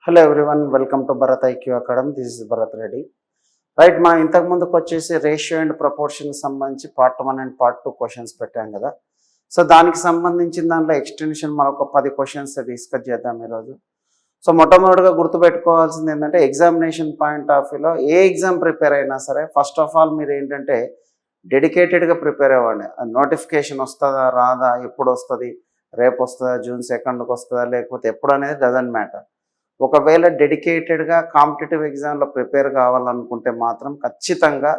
Hello everyone, welcome to Bharat IQ academy. This is Bharat Reddy. Right, మనం ఇంతకు ముందుకు వచ్చేసి రేషియో అండ్ ప్రపోర్షన్కి సంబంధించి పార్ట్ 1 అండ్ పార్ట్ 2 క్వశ్చన్స్ పెట్టాం కదా. సో దానికి సంబంధించిన దాంట్లో ఎక్స్టెన్షన్ మరొక 10 క్వశ్చన్స్ డిస్కస్ చేద్దాం ఈరోజు. సో మొట్టమొదటిగా గుర్తుపెట్టుకోవాల్సింది ఏంటంటే, ఎగ్జామినేషన్ పాయింట్ ఆఫ్ వ్యూలో ఏ ఎగ్జామ్ ప్రిపేర్ అయినా సరే ఫస్ట్ ఆఫ్ ఆల్ మీరు ఏంటంటే డెడికేటెడ్గా ప్రిపేర్ అవ్వండి. నోటిఫికేషన్ వస్తుందా రాదా, ఎప్పుడు వస్తుంది, రేపు వస్తుందా, జూన్ 2కి వస్తుందా, లేకపోతే ఎప్పుడు అనేది డజంట్ మ్యాటర్. ఒకవేళ డెడికేటెడ్గా కాంపిటేటివ్ ఎగ్జామ్లో ప్రిపేర్ కావాలనుకుంటే మాత్రం ఖచ్చితంగా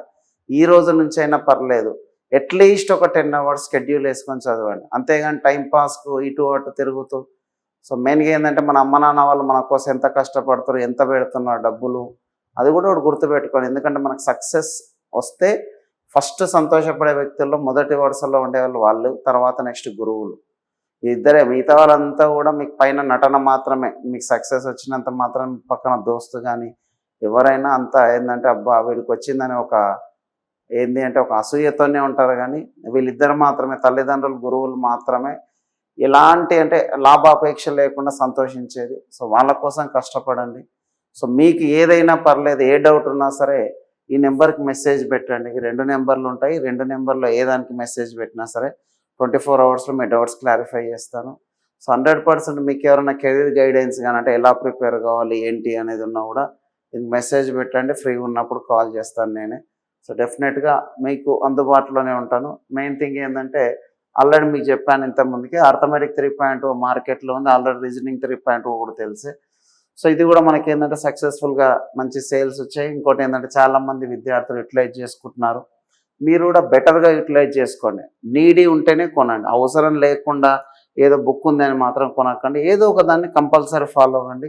ఈ రోజు నుంచి అయినా పర్లేదు, అట్లీస్ట్ ఒక 10 అవర్స్ షెడ్యూల్ వేసుకొని చదవండి. అంతేగాని టైంపాస్కు ఇటు అటు తిరుగుతూ. సో మెయిన్గా ఏంటంటే, మన అమ్మ నాన్న వాళ్ళు మన కోసం ఎంత కష్టపడుతారు, ఎంత పెడుతున్నారు డబ్బులు, అది కూడా ఒకటి గుర్తుపెట్టుకోండి. ఎందుకంటే మనకు సక్సెస్ వస్తే ఫస్ట్ సంతోషపడే వ్యక్తుల్లో మొదటి వరుసలో ఉండేవాళ్ళు వాళ్ళు, తర్వాత నెక్స్ట్ గురువులు. ఇద్దరే, మిగతా వాళ్ళంతా కూడా మీకు పైన నటన మాత్రమే. మీకు సక్సెస్ వచ్చినంత మాత్రం పక్కన దోస్తు కానీ ఎవరైనా అంతా ఏంటంటే, అబ్బా వీడికి వచ్చిందని ఒక ఏంది అంటే ఒక అసూయతోనే ఉంటారు. కానీ వీళ్ళిద్దరు మాత్రమే, తల్లిదండ్రులు గురువులు మాత్రమే ఎలాంటి అంటే లాభాపేక్ష లేకుండా సంతోషించేది. సో వాళ్ళ కోసం కష్టపడండి. సో మీకు ఏదైనా పర్లేదు, ఏ డౌట్ ఉన్నా సరే ఈ నెంబర్కి మెసేజ్ పెట్టండి. 2 నెంబర్లు ఉంటాయి, 2 నెంబర్లో ఏ దానికి మెసేజ్ పెట్టినా సరే 24 అవర్స్లో మీ డౌట్స్ క్లారిఫై చేస్తాను. సో 100% మీకు ఎవరైనా కెరీర్ గైడెన్స్ కానీ అంటే ఎలా ప్రిపేర్ కావాలి ఏంటి అనేది ఉన్నా కూడా దీనికి మెసేజ్ పెట్టండి. ఫ్రీగా ఉన్నప్పుడు కాల్ చేస్తాను నేనే. సో డెఫినెట్గా మీకు అందుబాటులోనే ఉంటాను. మెయిన్ థింగ్ ఏంటంటే, ఆల్రెడీ మీకు చెప్పాను ఇంతకుముందుకి, అర్థమెటిక్ 3.0 మార్కెట్లో ఉంది, ఆల్రెడీ రీజనింగ్ 3.0 కూడా తెలుసు. సో ఇది కూడా మనకి ఏంటంటే సక్సెస్ఫుల్గా మంచి సేల్స్ వచ్చాయి. ఇంకోటి ఏంటంటే చాలామంది విద్యార్థులు యూటిలైజ్ చేసుకుంటున్నారు. మీరు కూడా బెటర్గా యూటిలైజ్ చేసుకోండి. నీడీ ఉంటేనే కొనండి, అవసరం లేకుండా ఏదో బుక్ ఉందని మాత్రం కొనకండి. ఏదో ఒక దాన్ని కంపల్సరీ ఫాలో అవ్వండి.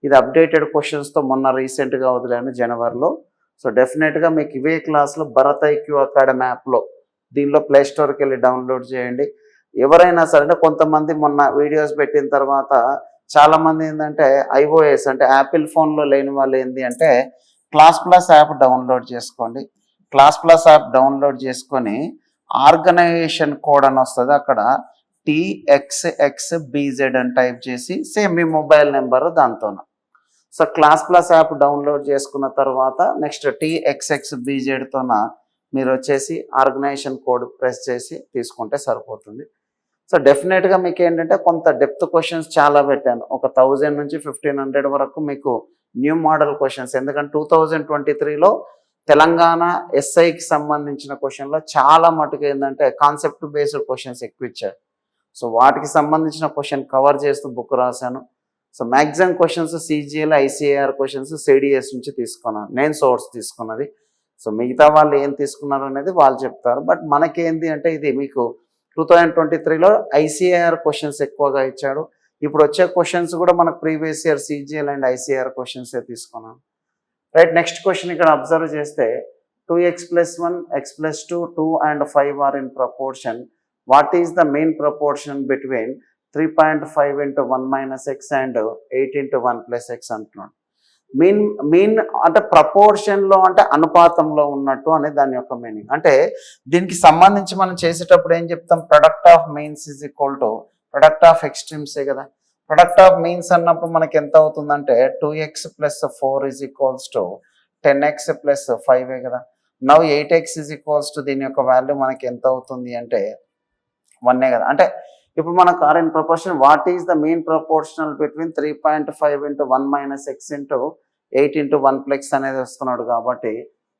ఇది అప్డేటెడ్ క్వశ్చన్స్తో మొన్న రీసెంట్గా వదిలాను జనవరిలో. సో డెఫినెట్గా మీకు ఇవే క్లాసులు భరత్ ఐక్యూ అకాడమీ యాప్లో, దీనిలో ప్లేస్టోర్కి వెళ్ళి డౌన్లోడ్ చేయండి. ఎవరైనా సరే అంటే కొంతమంది మొన్న వీడియోస్ పెట్టిన తర్వాత చాలామంది ఏంటంటే iOS అంటే యాపిల్ ఫోన్లో లేని వాళ్ళు ఏంటి అంటే క్లాస్ ప్లస్ యాప్ డౌన్లోడ్ చేసుకోండి. క్లాస్ ప్లస్ యాప్ డౌన్లోడ్ చేసుకొని ఆర్గనైజేషన్ కోడ్ అని వస్తుంది, అక్కడ TXXBZ అని టైప్ చేసి సేమ్ మీ మొబైల్ నెంబరు దాంతోన. So class plus app download చేసుకున్న తర్వాత నెక్స్ట్ TXXBZతోన మీరు వచ్చేసి ఆర్గనైజేషన్ కోడ్ ప్రెస్ చేసి తీసుకుంటే సరిపోతుంది. సో డెఫినెట్గా మీకు ఏంటంటే కొంత డెప్త్ క్వశ్చన్స్ చాలా పెట్టాను, ఒక 1000 నుంచి 1500 వరకు మీకు న్యూ మోడల్ క్వశ్చన్స్. ఎందుకంటే 2023లో తెలంగాణ ఎస్ఐకి సంబంధించిన క్వశ్చన్లో చాలా మటుకు ఏంటంటే కాన్సెప్ట్ బేస్డ్ క్వశ్చన్స్ ఎక్కువ ఇచ్చారు. సో వాటికి సంబంధించిన క్వశ్చన్ కవర్ చేస్తూ బుక్ రాశాను. So maximum questions CGL ICAR questions CDS నుంచి తీసుకున్నాను, నేను సోర్స్ తీసుకున్నది. సో మిగతా వాళ్ళు ఏం తీసుకున్నారు అనేది వాళ్ళు చెప్తారు. బట్ మనకేంటి అంటే ఇది మీకు 2023లో ICAR క్వశ్చన్స్ ఎక్కువగా ఇచ్చాడు. ఇప్పుడు వచ్చే క్వశ్చన్స్ కూడా మనకు previous year CGL and ICAR క్వశ్చన్సే తీసుకున్నాను. రైట్, నెక్స్ట్ క్వశ్చన్ ఇక్కడ అబ్జర్వ్ చేస్తే 2x + 1, x + 2, 2 and 5 are in proportion. What is the mean proportion between 3.5 into 1 - x and 8 into 1 + x అంటున్నాడు. మీన్ అంటే ప్రపోర్షన్లో అంటే అనుపాతంలో ఉన్నట్టు అనే దాని యొక్క మీనింగ్. అంటే దీనికి సంబంధించి మనం చేసేటప్పుడు ఏం చెప్తాం, product of means is equal to product of ఎక్స్ట్రీమ్సే కదా. ప్రొడక్ట్ ఆఫ్ మీన్స్ అన్నప్పుడు మనకి ఎంత అవుతుందంటే 2x + 4 = 10x + 5 కదా. నవ్ 8x దీని యొక్క వాల్యూ మనకి ఎంత అవుతుంది అంటే 1 కదా. అంటే ఇప్పుడు మనకు are in proportion, what is the mean proportional between 3.5 into 1 - x into 8 into 1 + x అనేది వస్తున్నాడు. కాబట్టి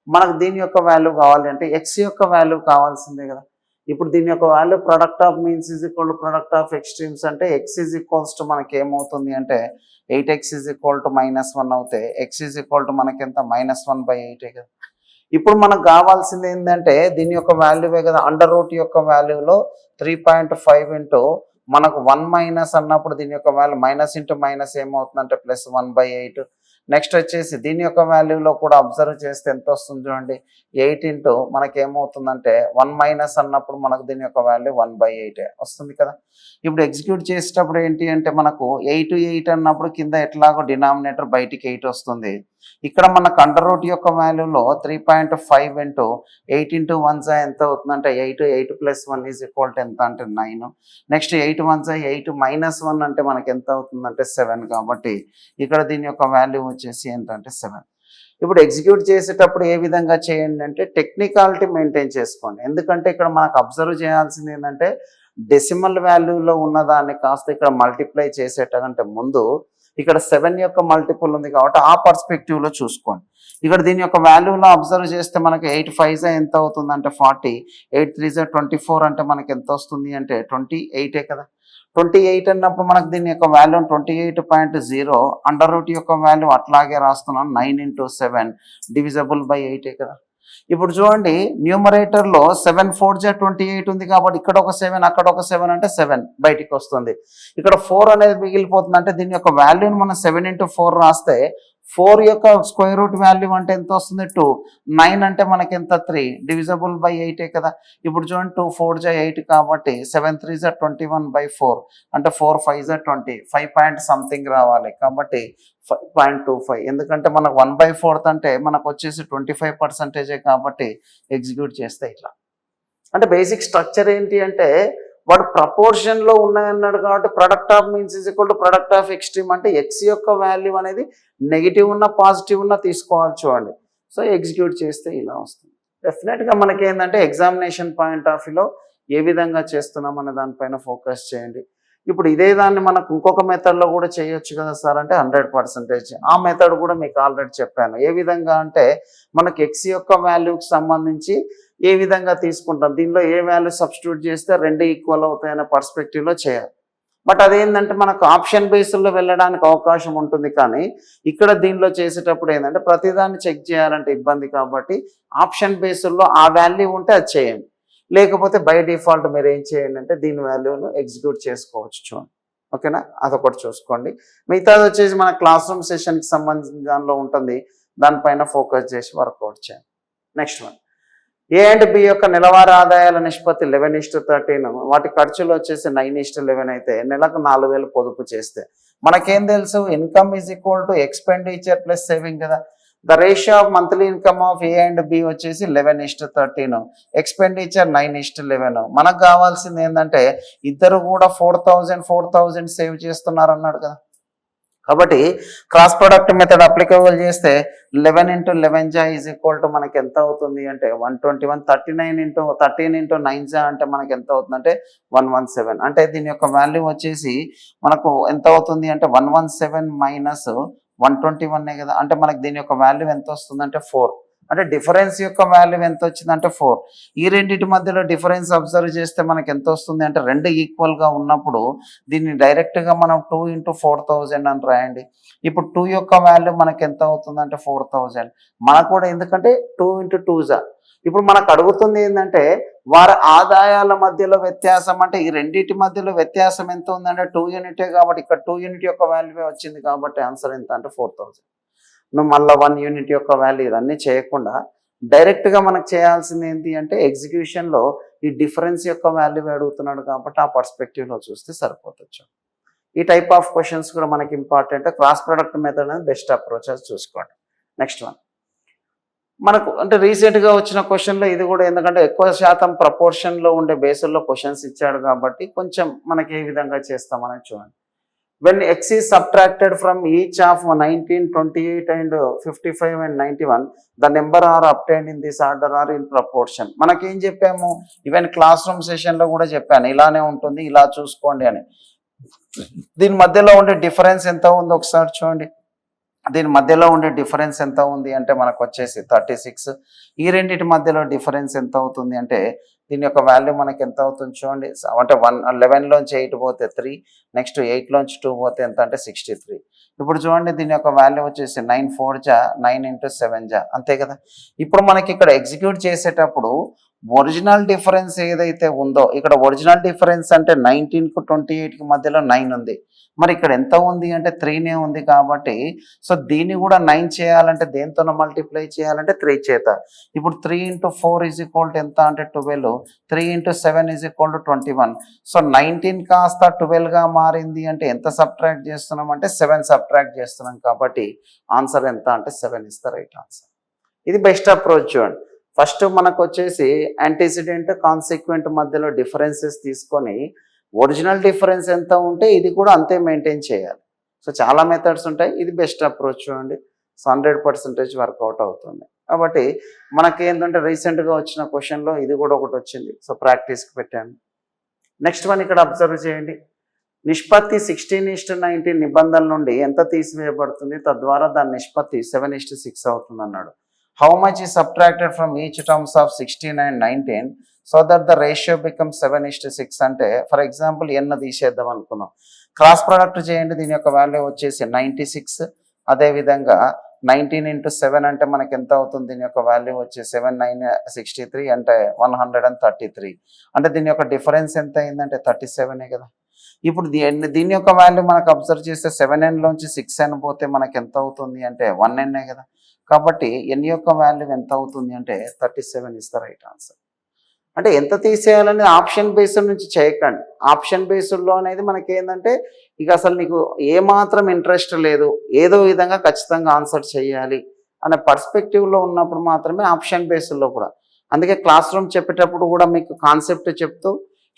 మనకు దీని యొక్క వాల్యూ కావాలి అంటే x యొక్క వాల్యూ కావాల్సిందే కదా. ఇప్పుడు దీని యొక్క value product of means is equal to product of extremes అంటే x = మనకి ఏమవుతుంది అంటే 8x = -1 అవుతే x మనకి ఎంత -1/8 కదా. ఇప్పుడు మనకు కావాల్సింది ఏంటంటే దీని యొక్క వాల్యూవే కదా. అండర్ రూట్ యొక్క వాల్యూలో 3.5 into మనకు 1 - అన్నప్పుడు దీని యొక్క వాల్యూ మైనస్ ఇంటూ మైనస్ ఏమవుతుందంటే +1/8. నెక్స్ట్ వచ్చేసి దీని యొక్క వాల్యూలో కూడా అబ్జర్వ్ చేస్తే ఎంత వస్తుంది చూడండి, 8 ఇంటూ మనకేమవుతుందంటే 1 మైనస్ అన్నప్పుడు మనకు దీని యొక్క వాల్యూ 1/8 వస్తుంది కదా. ఇప్పుడు ఎగ్జిక్యూట్ చేసేటప్పుడు ఏంటి అంటే మనకు 8 అన్నప్పుడు కింద ఎట్లాగో డినామినేటర్ బయటికి 8 వస్తుంది. ఇక్కడ మనకు అండర్ రూట్ యొక్క వాల్యూలో 3.5 ఇంటూ 8 ఇంటూ 1 ఎంత అవుతుందంటే 8 ప్లస్ 1 ఈజ్ ఈక్వల్ టు ఎంత అంటే 9. నెక్స్ట్ 8 1 8 మైనస్ 1 అంటే మనకి ఎంత అవుతుందంటే 7. కాబట్టి ఇక్కడ దీని యొక్క వాల్యూ వచ్చేసి ఏంటంటే 7. ఇప్పుడు ఎగ్జిక్యూట్ చేసేటప్పుడు ఏ విధంగా చేయండి అంటే టెక్నికాలిటీ మెయింటైన్ చేసుకోండి. ఎందుకంటే ఇక్కడ మనకు అబ్జర్వ్ చేయాల్సింది ఏంటంటే డెసిమల్ వాల్యూలో ఉన్నదాన్ని కాస్త ఇక్కడ మల్టిప్లై చేసేటంటే ముందు ఇక్కడ 7 యొక్క మల్టిపుల్ ఉంది కాబట్టి ఆ పర్స్పెక్టివ్లో చూసుకోండి. ఇక్కడ దీని యొక్క వాల్యూలో అబ్జర్వ్ చేస్తే మనకి 8 5 ఎంత అవుతుంది అంటే 40, 8 3 24 అంటే మనకి ఎంత వస్తుంది అంటే 28 కదా. 28 అన్నప్పుడు మనకు దీని యొక్క వాల్యూ 28.0, అండర్ రూట్ యొక్క వాల్యూ అట్లాగే రాస్తున్నాం 9 ఇంటూ 7 డివిజబుల్ బై 8 కదా. ఇప్పుడు చూడండి న్యూమరేటర్లో 7 4 28 ఉంది కాబట్టి ఇక్కడ ఒక 7 అక్కడ ఒక 7 అంటే 7 బయటికి వస్తుంది. ఇక్కడ 4 అనేది మిగిలిపోతుంది అంటే దీని యొక్క వాల్యూని మనం 7 ఇంటూ 4 రాస్తే 4 యొక్క స్క్వేర్ రూట్ వాల్యూ అంటే ఎంత వస్తుంది 2, 9 అంటే మనకి ఎంత 3 డివిజబుల్ బై 8 కదా. ఇప్పుడు చూడండి 2 4 8 కాబట్టి 7 3 21/4 అంటే 4 5 20, 5 పాయింట్ సంథింగ్ రావాలి కాబట్టి 5.25. ఎందుకంటే మనకు 1/4 అంటే మనకు వచ్చేసి 25% కాబట్టి ఎగ్జిక్యూట్ చేస్తే ఇట్లా. అంటే బేసిక్ స్ట్రక్చర్ ఏంటి అంటే వాడు ప్రపోర్షన్లో ఉన్నాయన్నాడు కాబట్టి product of means is equal to product of extreme అంటే ఎక్స్ యొక్క వాల్యూ అనేది నెగిటివ్ ఉన్నా పాజిటివ్ ఉన్నా తీసుకోవాలి చూడండి. సో ఎగ్జిక్యూట్ చేస్తే ఇలా వస్తుంది. డెఫినెట్గా మనకి ఏంటంటే ఎగ్జామినేషన్ పాయింట్ ఆఫ్ వ్యూలో ఏ విధంగా చేస్తున్నాం అనే దానిపైన ఫోకస్ చేయండి. ఇప్పుడు ఇదే దాన్ని మనకు ఇంకొక మెథడ్లో కూడా చేయొచ్చు కదా సార్ అంటే 100%. ఆ మెథడ్ కూడా మీకు ఆల్రెడీ చెప్పాను. ఏ విధంగా అంటే మనకి ఎక్స్ యొక్క వాల్యూకి సంబంధించి ఏ విధంగా తీసుకుంటాం, దీనిలో ఏ వాల్యూ సబ్స్టిట్యూట్ చేస్తే రెండు ఈక్వల్ అవుతాయనే పర్స్పెక్టివ్లో చేయాలి. బట్ అదేంటంటే మనకు ఆప్షన్ బేస్లో వెళ్ళడానికి అవకాశం ఉంటుంది, కానీ ఇక్కడ దీనిలో చేసేటప్పుడు ఏంటంటే ప్రతిదాన్ని చెక్ చేయాలంటే ఇబ్బంది కాబట్టి ఆప్షన్ బేస్లో ఆ వాల్యూ ఉంటే అది చేయండి. లేకపోతే బై డిఫాల్ట్ మీరు ఏం చేయండి అంటే దీని వాల్యూను ఎగ్జిక్యూట్ చేసుకోవచ్చు చూడండి. ఓకేనా, అదొకటి చూసుకోండి. మిగతాది వచ్చేసి మన క్లాస్ రూమ్ సెషన్కి సంబంధించిన దానిలో ఉంటుంది, దానిపైన ఫోకస్ చేసి వర్కౌట్ చేయండి. Next one, A and B యొక్క నెలవారీ ఆదాయాల నిష్పత్తి 11:13, వాటి ఖర్చులు వచ్చేసి 9:11 అయితే నెలకు 4,000 పొదుపు చేస్తే మనకేం తెలుసు, income is equal to expenditure plus saving కదా. The ratio of monthly income of A and B వచ్చేసి 11:13, ఎక్స్పెండిచర్ 9:11. మనకు కావాల్సింది ఏంటంటే ఇద్దరు కూడా 4,000 సేవ్ చేస్తున్నారు అన్నాడు కదా. కాబట్టి క్రాస్ ప్రొడక్ట్ మెథడ్ అప్లికబుల్ చేస్తే 11 ఇంటూ 11 ఈజ్ ఈక్వల్ టు మనకి ఎంత అవుతుంది అంటే 121. 39 ఇంటూ 13 ఇంటూ 9 అంటే మనకి ఎంత అవుతుంది అంటే 117. అంటే దీని యొక్క వాల్యూ వచ్చేసి మనకు ఎంత అవుతుంది అంటే 117 మైనస్ 121 కదా. అంటే మనకి దీని యొక్క వాల్యూ ఎంత వస్తుంది అంటే 4. అంటే డిఫరెన్స్ యొక్క వాల్యూ ఎంత వచ్చిందంటే 4. ఈ రెండింటి మధ్యలో డిఫరెన్స్ అబ్జర్వ్ చేస్తే మనకి ఎంత వస్తుంది అంటే రెండు ఈక్వల్గా ఉన్నప్పుడు దీన్ని డైరెక్ట్గా మనం 2 ఇంటూ 4,000 అని రాయండి. ఇప్పుడు 2 యొక్క వాల్యూ మనకి ఎంత అవుతుందంటే 4,000. మనకు కూడా ఎందుకంటే 2 ఇంటూ 2 ఇప్పుడు మనకు అడుగుతుంది ఏంటంటే వారి ఆదాయాల మధ్యలో వ్యత్యాసం, అంటే ఈ రెండింటి మధ్యలో వ్యత్యాసం ఎంత ఉందంటే 2 యూనిటే కాబట్టి ఇక్కడ 2 యూనిట్ యొక్క వాల్యూ వచ్చింది కాబట్టి ఆన్సర్ ఎంత అంటే 4,000. నువ్వు మళ్ళీ 1 యూనిట్ యొక్క వాల్యూ ఇవన్నీ చేయకుండా డైరెక్ట్గా మనకు చేయాల్సింది ఏంటి అంటే ఎగ్జిక్యూషన్లో ఈ డిఫరెన్స్ యొక్క వాల్యూ అడుగుతున్నాడు కాబట్టి ఆ పర్స్పెక్టివ్లో చూస్తే సరిపోతుంది. ఈ టైప్ ఆఫ్ క్వశ్చన్స్ కూడా మనకి ఇంపార్టెంట్. క్రాస్ ప్రొడక్ట్ మెథడ్ అనేది బెస్ట్ అప్రోచ్ అది చూసుకోండి. నెక్స్ట్ వన్, మనకు అంటే రీసెంట్గా వచ్చిన క్వశ్చన్లో ఇది కూడా, ఎందుకంటే ఎక్కువ శాతం ప్రపోర్షన్లో ఉండే బేసుల్లో క్వశ్చన్స్ ఇచ్చాడు కాబట్టి కొంచెం మనకి ఏ విధంగా చేస్తామనేది చూడండి. When x is subtracted from each of 19, 28 and 55 and 91, the number are obtained in this order or in proportion. మనకేం చెప్పాము, ఈవెన్ క్లాస్ రూమ్ సెషన్లో కూడా చెప్పాను ఇలానే ఉంటుంది, ఇలా చూసుకోండి అని. దీని మధ్యలో ఉండే డిఫరెన్స్ ఎంత ఉందో ఒకసారి చూడండి. దీని మధ్యలో ఉండే డిఫరెన్స్ ఎంత ఉంది అంటే మనకు వచ్చేసి 36. ఈ రెండింటి మధ్యలో డిఫరెన్స్ ఎంత అవుతుంది అంటే దీని యొక్క వాల్యూ మనకి ఎంత అవుతుంది చూడండి. అంటే 11లోంచి 8 పోతే 3, నెక్స్ట్ 8లోంచి 2 పోతే ఎంత అంటే 63. ఇప్పుడు చూడండి దీని యొక్క వాల్యూ వచ్చేసి 9 4 9 ఇంటూ 7 అంతే కదా. ఇప్పుడు మనకి ఇక్కడ ఎగ్జిక్యూట్ చేసేటప్పుడు ఒరిజినల్ డిఫరెన్స్ ఏదైతే ఉందో, ఇక్కడ ఒరిజినల్ డిఫరెన్స్ అంటే 19కు 28కి మధ్యలో 9 ఉంది. మరి ఇక్కడ ఎంత ఉంది అంటే 3నే ఉంది కాబట్టి సో దీన్ని కూడా 9 చేయాలంటే దేంతో మల్టిప్లై చేయాలంటే 3 చేత. ఇప్పుడు 3 × 4 ఎంత అంటే 12, 3 × 7 21. సో 19 కాస్త 12గా మారింది అంటే ఎంత సబ్ట్రాక్ట్ చేస్తున్నాం అంటే 7 సబ్ట్రాక్ట్ చేస్తున్నాం కాబట్టి ఆన్సర్ ఎంత అంటే 7 ఇస్ ద రైట్ ఆన్సర్. ఇది బెస్ట్ అప్రోచ్ చూడండి. ఫస్ట్ మనకు వచ్చేసి యాంటిసిడెంట్ కాన్సిక్వెంట్ మధ్యలో డిఫరెన్సెస్ తీసుకొని ఒరిజినల్ డిఫరెన్స్ ఎంత ఉంటే ఇది కూడా అంతే మెయింటైన్ చేయాలి. సో చాలా మెథడ్స్ ఉంటాయి, ఇది బెస్ట్ అప్రోచ్ చూడండి. సో 100% వర్కౌట్ అవుతుంది. కాబట్టి మనకి ఏంటంటే రీసెంట్గా వచ్చిన క్వశ్చన్లో ఇది కూడా ఒకటి వచ్చింది. సో ప్రాక్టీస్కి పెట్టాను. నెక్స్ట్ వన్ ఇక్కడ అబ్జర్వ్ చేయండి. నిష్పత్తి 16:19 నిబంధనల నుండి ఎంత తీసివేయబడుతుంది, తద్వారా దాని నిష్పత్తి 7:6 అవుతుంది అన్నాడు. How much is subtracted from each terms of 16 and 19 so that the ratio become 7:6 అంటే ఫర్ ఎగ్జాంపుల్ ఎన్న తీసేద్దాం అనుకున్నాం. క్రాస్ ప్రొడక్ట్ చేయండి. దీని యొక్క వాల్యూ వచ్చేసి 96. అదేవిధంగా 19 × 7 అంటే మనకి ఎంత అవుతుంది, దీని యొక్క వాల్యూ వచ్చి 7 9 63 అంటే 133. అంటే దీని యొక్క డిఫరెన్స్ ఎంత అయిందంటే 37 కదా. ఇప్పుడు దీని యొక్క వాల్యూ మనకు అబ్జర్వ్ చేస్తే 7n లోంచి 6n పోతే మనకి ఎంత అవుతుంది అంటే 1n కదా. కాబట్టి n యొక్క వాల్యూ ఎంత అవుతుంది అంటే 37 ఇస్ ద రైట్ ఆన్సర్. అంటే ఎంత తీసేయాలని ఆప్షన్ బేస్డ్ నుంచి చేయకండి. ఆప్షన్ బేస్డ్లో అనేది మనకి ఏంటంటే ఇక అసలు నీకు ఏమాత్రం ఇంట్రెస్ట్ లేదు, ఏదో విధంగా ఖచ్చితంగా ఆన్సర్ చేయాలి అనే పర్స్పెక్టివ్లో ఉన్నప్పుడు మాత్రమే ఆప్షన్ బేస్డ్లో కూడా. అందుకే క్లాస్ రూమ్ చెప్పేటప్పుడు కూడా మీకు కాన్సెప్ట్ చెప్తూ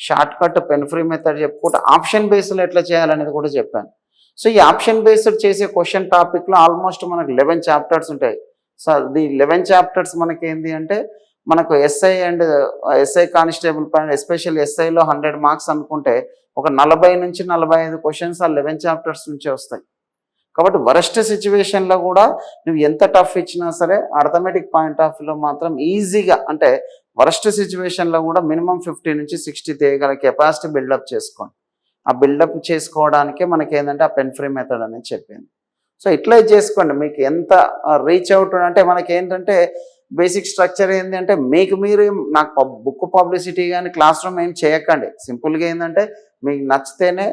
short cut pen free method చెప్పుకుంటూ ఆప్షన్ బేస్డ్లో ఎట్లా చేయాలనేది కూడా చెప్పాను. సో ఈ ఆప్షన్ బేస్డ్ చేసే క్వశ్చన్ టాపిక్లో ఆల్మోస్ట్ మనకు 11 చాప్టర్స్ ఉంటాయి. సో ది 11 చాప్టర్స్ మనకి ఏంటి అంటే మనకు ఎస్ఐ అండ్ ఎస్ఐ కానిస్టేబుల్ పైన ఎస్పెషల్ ఎస్ఐలో 100 మార్క్స్ అనుకుంటే ఒక 40 నుంచి 45 క్వశ్చన్స్ ఆ 11 చాప్టర్స్ నుంచే వస్తాయి. కాబట్టి వరస్ట్ సిచ్యువేషన్లో కూడా నువ్వు ఎంత టఫ్ ఇచ్చినా సరే అర్థమెటిక్ పాయింట్ ఆఫ్ వ్యూలో మాత్రం ఈజీగా అంటే వరస్ట్ సిచ్యువేషన్లో కూడా మినిమం 50 నుంచి 60 తీయగల కెపాసిటీ బిల్డప్ చేసుకోండి. ఆ బిల్డప్ చేసుకోవడానికే మనకి ఏంటంటే ఆ పెన్ ఫ్రీ మెథడ్ అనేది చెప్పింది. సో ఇట్లా చేసుకోండి. మీకు ఎంత రీచ్ అవుట్ అంటే మనకి ఏంటంటే బేసిక్ స్ట్రక్చర్ ఏంటి అంటే మీకు మీరు నాకు బుక్ పబ్లిసిటీ కానీ క్లాస్ రూమ్ ఏం చేయకండి. సింపుల్గా ఏంటంటే మీకు నచ్చితేనే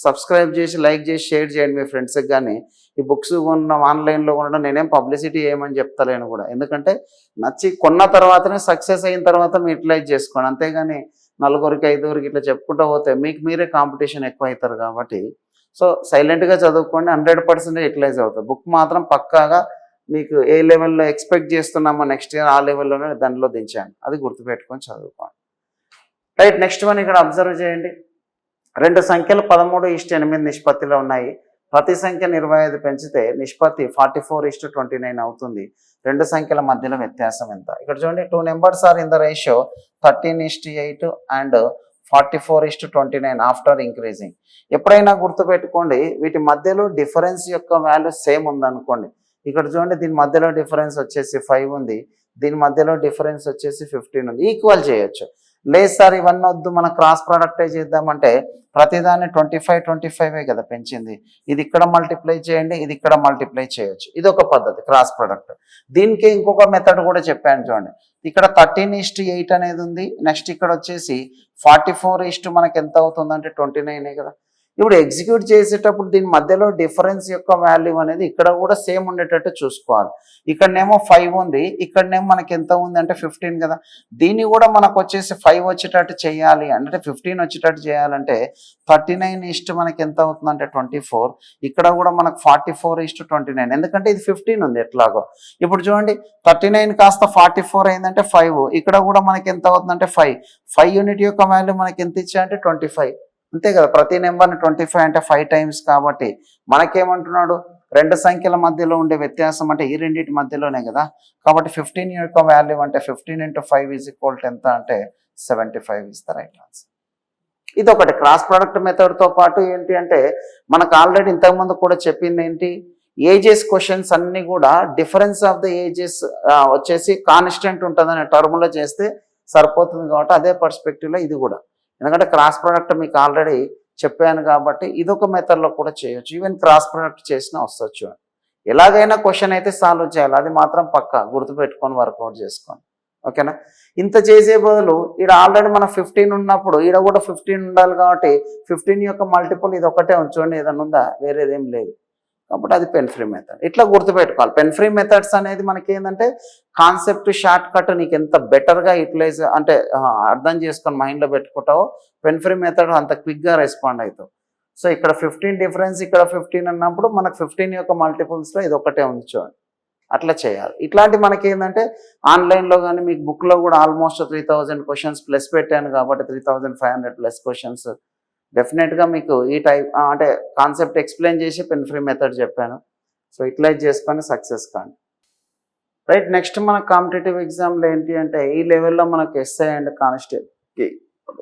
సబ్స్క్రైబ్ చేసి లైక్ చేసి షేర్ చేయండి మీ ఫ్రెండ్స్కి. కానీ ఈ బుక్స్ కొనడం ఆన్లైన్లో కొనడం నేనేం పబ్లిసిటీ చేయమని చెప్తలేను కూడా. ఎందుకంటే నచ్చి కొన్న తర్వాతనే సక్సెస్ అయిన తర్వాత మీరు యూటిలైజ్ చేసుకోండి. అంతేగాని నలుగురికి 5గురికి ఇట్లా చెప్పుకుంటూ పోతే మీకు మీరే కాంపిటీషన్ ఎక్కువ అవుతారు. కాబట్టి సో సైలెంట్గా చదువుకోండి, 100% యూటిలైజ్ అవుతుంది. బుక్ మాత్రం పక్కాగా మీకు ఏ లెవెల్లో ఎక్స్పెక్ట్ చేస్తున్నామో నెక్స్ట్ ఇయర్ ఆ లెవెల్లోనే దానిలో దించాను. అది గుర్తుపెట్టుకొని చదువుకోండి. రైట్. నెక్స్ట్ వన్ ఇక్కడ అబ్జర్వ్ చేయండి. 2 సంఖ్యలు 13:8 నిష్పత్తిలో ఉన్నాయి. ప్రతి సంఖ్యను 25 పెంచితే నిష్పత్తి 44:29 అవుతుంది. 2 సంఖ్యల మధ్యలో వ్యత్యాసం ఎంత? ఇక్కడ చూడండి, 2 numbers are in the ratio 13:8 and 44:29 after increasing. ఎప్పుడైనా గుర్తుపెట్టుకోండి, వీటి మధ్యలో డిఫరెన్స్ యొక్క వాల్యూ సేమ్ ఉందనుకోండి. ఇక్కడ చూడండి, దీని మధ్యలో డిఫరెన్స్ వచ్చేసి 5 ఉంది, దీని మధ్యలో డిఫరెన్స్ వచ్చేసి 15 ఉంది. ఈక్వల్ చేయొచ్చు. లేదు సార్ ఇవన్నీ వద్దు, మనం క్రాస్ ప్రోడక్టే చేద్దామంటే ప్రతిదాన్ని 25 కదా పెంచింది. ఇది ఇక్కడ మల్టిప్లై చేయండి, ఇది ఇక్కడ మల్టిప్లై చేయొచ్చు. ఇది ఒక పద్ధతి క్రాస్ ప్రోడక్ట్. దీనికి ఇంకొక మెథడ్ కూడా చెప్పాను చూడండి. ఇక్కడ 13:8 అనేది ఉంది. నెక్స్ట్ ఇక్కడ వచ్చేసి 44 మనకి ఎంత అవుతుంది అంటే 29 కదా. ఇప్పుడు ఎగ్జిక్యూట్ చేసేటప్పుడు దీని మధ్యలో డిఫరెన్స్ యొక్క వాల్యూ అనేది ఇక్కడ కూడా సేమ్ ఉండేటట్టు చూసుకోవాలి. ఇక్కడనేమో 5 ఉంది, ఇక్కడనేమో మనకి ఎంత ఉంది అంటే 15 కదా. దీన్ని కూడా మనకు వచ్చేసి 5 వచ్చేటట్టు చేయాలి అంటే 15 వచ్చేటట్టు చేయాలంటే 39 మనకి ఎంత అవుతుంది అంటే 24. ఇక్కడ కూడా మనకు 44:29, ఎందుకంటే ఇది 15 ఉంది ఎట్లాగో. ఇప్పుడు చూడండి, 39 కాస్త 44 అయిందంటే 5. ఇక్కడ కూడా మనకి ఎంత అవుతుందంటే 5 యూనిట్ యొక్క వాల్యూ మనకి ఎంత ఇచ్చా అంటే 25. అంతే కదా. ప్రతి నెంబర్ని 25 అంటే 5 టైమ్స్. కాబట్టి మనకేమంటున్నాడు, 2 సంఖ్యల మధ్యలో ఉండే వ్యత్యాసం అంటే ఈ రెండింటి మధ్యలోనే కదా. కాబట్టి 15 యొక్క వాల్యూ అంటే 15 × 5 ఎంత అంటే 75 ఇస్ ద రైట్ ఆన్సర్. ఇది ఒకటి. క్రాస్ ప్రోడక్ట్ మెథడ్తో పాటు ఏంటి అంటే మనకు ఆల్రెడీ ఇంతకుముందు కూడా చెప్పింది ఏంటి, ఏజెస్ క్వశ్చన్స్ అన్నీ కూడా డిఫరెన్స్ ఆఫ్ ద ఏజెస్ వచ్చేసి కాన్స్టెంట్ ఉంటుందనే టర్మ్లో చేస్తే సరిపోతుంది. కాబట్టి అదే పర్స్పెక్టివ్లో ఇది కూడా, ఎందుకంటే క్రాస్ ప్రోడక్ట్ మీకు ఆల్రెడీ చెప్పాను కాబట్టి ఇదొక మెథడ్లో కూడా చేయొచ్చు. ఈవెన్ క్రాస్ ప్రోడక్ట్ చేసినా వస్తొచ్చు. ఎలాగైనా క్వశ్చన్ అయితే సాల్వ్ చేయాలి, అది మాత్రం పక్కా గుర్తుపెట్టుకొని వర్కౌట్ చేసుకోండి. ఓకేనా. ఇంత చేసే బదులు ఈడ ఆల్రెడీ మన 15 ఉన్నప్పుడు ఈడ కూడా 15 ఉండాలి కాబట్టి 15 యొక్క మల్టిపుల్ ఇది ఒకటే ఉంచండి, ఏదైనా ఉందా, వేరేదేం లేదు. కాబట్టి అది పెన్ ఫ్రీ మెథడ్. ఇట్లా గుర్తుపెట్టుకోవాలి. పెన్ ఫ్రీ మెథడ్స్ అనేది మనకి ఏంటంటే కాన్సెప్ట్ షార్ట్ కట్ నీకు ఎంత బెటర్గా యూటిలైజ్ అంటే అర్థం చేసుకొని మైండ్లో పెట్టుకుంటావో పెన్ ఫ్రీ మెథడ్ అంత క్విక్గా రెస్పాండ్ అవుతావు. సో ఇక్కడ 15 డిఫరెన్స్, ఇక్కడ 15 అన్నప్పుడు మనకు 15 యొక్క మల్టిపుల్స్లో ఇది ఒకటే ఉంచండి, అట్లా చేయాలి. ఇట్లాంటి మనకి ఏంటంటే ఆన్లైన్లో కానీ మీకు బుక్లో కూడా ఆల్మోస్ట్ 3000 క్వశ్చన్స్ ప్లస్ పెట్టాను కాబట్టి 3500 ప్లస్ క్వశ్చన్స్ డెఫినెట్గా మీకు ఈ టైప్ అంటే కాన్సెప్ట్ ఎక్స్ప్లెయిన్ చేసి పెన్ ఫ్రీ మెథడ్ చెప్పాను. సో యూటిలైజ్ చేసుకొని సక్సెస్ కాండి. రైట్, నెక్స్ట్ మన కాంపిటేటివ్ ఎగ్జామ్లో ఏంటి అంటే ఈ లెవెల్లో మనకు ఎస్ఐ అండ్ కానిస్టేబుల్కి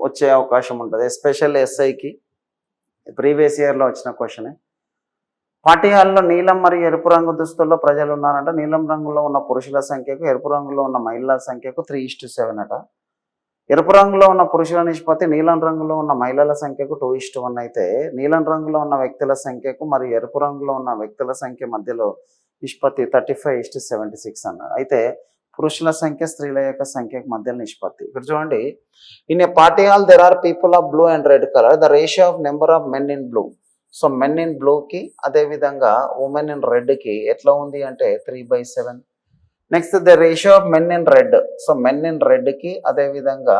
వచ్చే అవకాశం ఉంటుంది. ఎస్పెషల్ ఎస్ఐకి ప్రీవియస్ ఇయర్లో వచ్చిన క్వశ్చనే. పార్టీ హాల్లో నీలం మరియు ఎరుపు రంగు దుస్తుల్లో ప్రజలు ఉన్నారంట. నీలం రంగులో ఉన్న పురుషుల సంఖ్యకు ఎరుపు రంగులో ఉన్న మహిళల సంఖ్యకు 3:7 అట. ఎరుపు రంగులో ఉన్న పురుషుల నిష్పత్తి నీలం రంగులో ఉన్న మహిళల సంఖ్యకు 2:1 అయితే నీలం రంగులో ఉన్న వ్యక్తుల సంఖ్యకు మరియు ఎరుపు రంగులో ఉన్న వ్యక్తుల సంఖ్య మధ్యలో నిష్పత్తి 35:76 అన్నారు. అయితే పురుషుల సంఖ్య స్త్రీల యొక్క సంఖ్యకు మధ్యలో నిష్పత్తి. ఇక్కడ చూడండి, in a party hall there are people of blue and red colour, the ratio of number of men in blue. So men in బ్లూకి అదేవిధంగా ఉమెన్ ఇన్ రెడ్కి ఎట్లా ఉంది అంటే 3/7. Next the ratio of men in red. So men in రెడ్కి అదేవిధంగా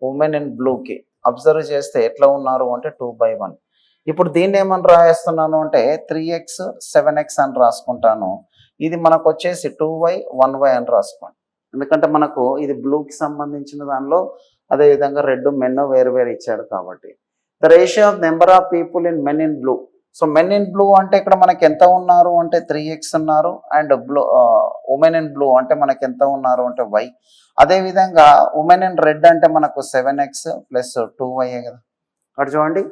women in బ్లూకి observe చేస్తే ఎట్లా ఉన్నారు అంటే 2/1. ఇప్పుడు దీన్ని ఏమని రాయేస్తున్నాను అంటే 3x 7x అని రాసుకుంటాను. ఇది మనకు వచ్చేసి 2y 1y అని రాసుకోండి. ఎందుకంటే మనకు ఇది బ్లూకి సంబంధించిన దానిలో అదేవిధంగా రెడ్ మెన్ వేరు వేరు ఇచ్చాడు కాబట్టి. The ratio of number of people in men in blue. So men in blue అంటే ఇక్కడ మనకి ఎంత ఉన్నారు అంటే 3x ఉన్నారు. అండ్ ఉమెన్ ఇన్ బ్లూ అంటే మనకి ఎంత ఉన్నారు అంటే y. అదేవిధంగా ఉమెన్ ఇన్ రెడ్ అంటే మనకు 7x ప్లస్ 2y కదా. అక్కడ చూడండి,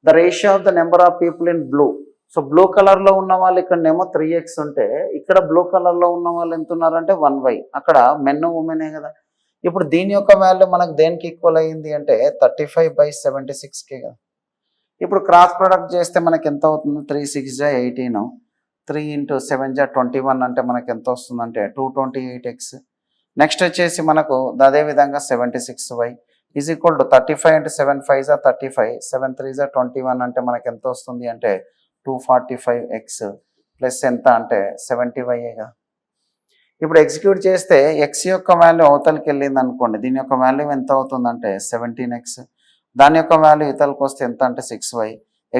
the ratio of the number of people in blue. So blue కలర్లో ఉన్న వాళ్ళు ఇక్కడనేమో 3x ఉంటే ఇక్కడ బ్లూ కలర్లో ఉన్న వాళ్ళు ఎంత ఉన్నారంటే 1y. అక్కడ మెన్ ఉమెనే కదా. ఇప్పుడు దీని యొక్క వాల్యూ మనకు దేనికి ఈక్వల్ అయ్యింది అంటే 35/76కే కదా. ఇప్పుడు క్రాస్ ప్రొడక్ట్ చేస్తే మనకి ఎంత అవుతుంది, 3 6 × 18, 3 × 7 = 21 అంటే మనకి ఎంత వస్తుందంటే 228x. నెక్స్ట్ వచ్చేసి మనకు అదేవిధంగా 76y ఈజ్ ఈక్వల్ టు 35 × 7 5 = 35, 7 3 = 21 అంటే మనకి ఎంత వస్తుంది అంటే 245x ప్లస్ ఎంత అంటే 70yగా. ఇప్పుడు ఎగ్జిక్యూట్ చేస్తే ఎక్స్ యొక్క వాల్యూ అవతలకి వెళ్ళింది అనుకోండి, దీని యొక్క వాల్యూ ఎంత అవుతుందంటే 17x. దాని యొక్క వాల్యూ ఇతలకు వస్తే ఎంత అంటే 6y.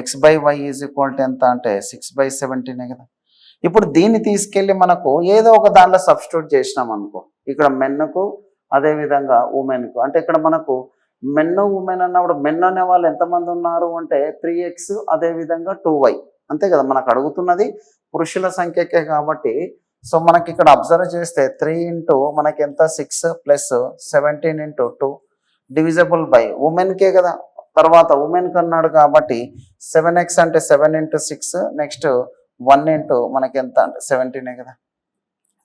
x/y is equal to ఎంత అంటే 6/17 కదా. ఇప్పుడు దీన్ని తీసుకెళ్ళి మనకు ఏదో ఒక దానిలో సబ్స్టిట్యూట్ చేసినాం అనుకో, ఇక్కడ మెన్కు అదేవిధంగా ఉమెన్కు. అంటే ఇక్కడ మనకు మెన్ ఉమెన్ అన్నప్పుడు మెన్ అనే వాళ్ళు ఎంతమంది ఉన్నారు అంటే 3x అదేవిధంగా 2y అంతే కదా. మనకు అడుగుతున్నది పురుషుల సంఖ్యకే కాబట్టి సో మనకి ఇక్కడ అబ్జర్వ్ చేస్తే 3 × మనకి ఎంత 6 ప్లస్ 17 × 2 డివిజబుల్ బై ఉమెన్కే కదా. తర్వాత ఉమెన్కి అన్నాడు కాబట్టి 7x అంటే 7 × 6 నెక్స్ట్ 1 × మనకి ఎంత అంటే 17 కదా.